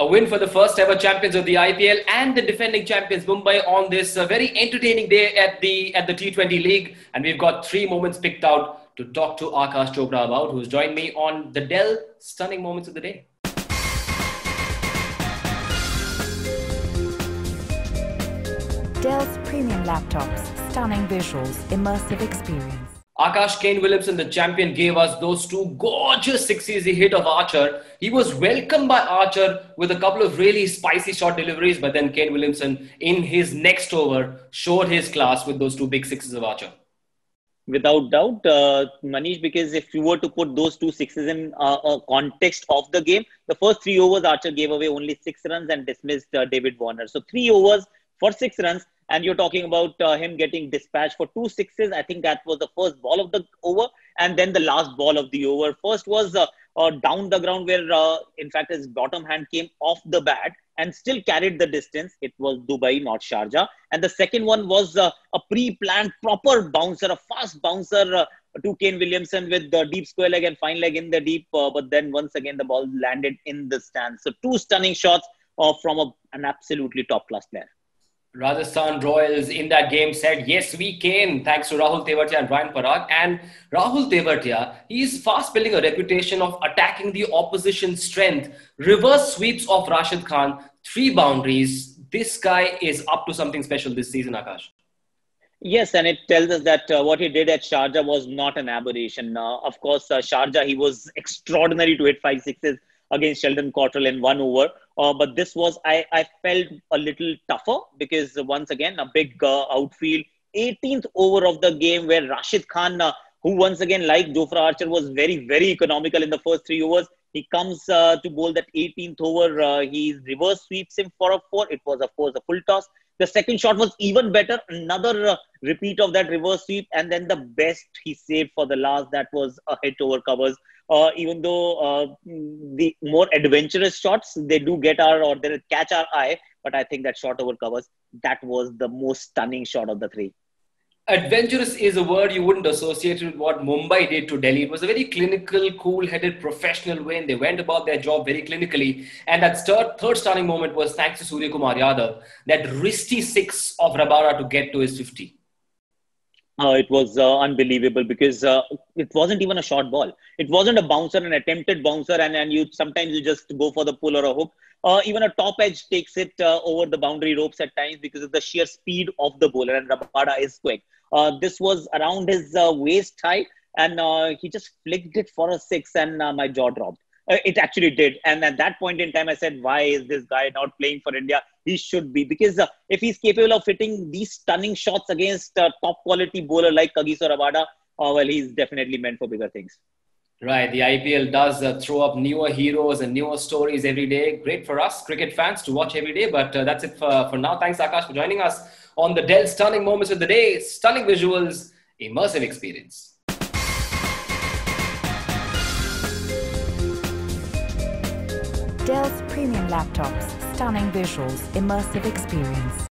A win for the first ever champions of the IPL and the defending champions Mumbai on this very entertaining day at the T20 League. And we've got three moments picked out to talk to Akash Chopra about, who's joined me on the Dell Stunning Moments of the Day. Dell's premium laptops, stunning visuals, immersive experience. Akash, Kane Williamson, the champion, gave us those two gorgeous sixes he hit of Archer. He was welcomed by Archer with a couple of really spicy shot deliveries, but then Kane Williamson, in his next over, showed his class with those two big sixes of Archer. Without doubt, Manish, because if you were to put those two sixes in a context of the game, the first 3 overs, Archer gave away only 6 runs and dismissed David Warner. So 3 overs for 6 runs. And you're talking about him getting dispatched for 2 sixes. I think that was the first ball of the over and then the last ball of the over. First was down the ground where, in fact, his bottom hand came off the bat and still carried the distance. It was Dubai, not Sharjah. And the second one was a pre-planned proper bouncer, a fast bouncer to Kane Williamson with the deep square leg and fine leg in the deep. But then once again, the ball landed in the stands. So 2 stunning shots from an absolutely top-class player. Rajasthan Royals in that game said, yes, we can, thanks to Rahul Tewatia and Ryan Parag. And Rahul Tewatia, he's fast building a reputation of attacking the opposition's strength. Reverse sweeps of Rashid Khan, 3 boundaries. This guy is up to something special this season, Akash. Yes, and it tells us that what he did at Sharjah was not an aberration. Of course, Sharjah, he was extraordinary to hit 5 sixes against Sheldon Cottrell in 1 over. But this was, I felt a little tougher because once again, a big outfield. 18th over of the game where Rashid Khan, who once again, like Jofra Archer, was very, very economical in the first 3 overs. He comes to bowl that 18th over. He reverse sweeps him for a 4. It was, of course, a full toss. The second shot was even better. Another repeat of that reverse sweep. And then the best he saved for the last, that was a hit over covers. Even though the more adventurous shots, they do get they catch our eye. But I think that shot over covers, that was the most stunning shot of the 3. Adventurous is a word you wouldn't associate with what Mumbai did to Delhi. It was a very clinical, cool-headed, professional way, and they went about their job very clinically. And that third stunning moment was thanks to Surya Kumar Yadav, that wristy 6 of Rabada to get to his 50. It was unbelievable because it wasn't even a short ball. It wasn't a bouncer, an attempted bouncer, and sometimes you just go for the pull or a hook. Even a top edge takes it over the boundary ropes at times because of the sheer speed of the bowler, and Rabada is quick. This was around his waist height, and he just flicked it for a 6, and my jaw dropped. It actually did. And at that point in time, I said, why is this guy not playing for India? He should be. Because if he's capable of hitting these stunning shots against a top quality bowler like Kagiso Rabada, well, he's definitely meant for bigger things. Right. The IPL does throw up newer heroes and newer stories every day. Great for us, cricket fans, to watch every day. But that's it for now. Thanks, Akash, for joining us on the Dell Stunning Moments of the Day. Stunning visuals, immersive experience. Dell's premium laptops, stunning visuals, immersive experience.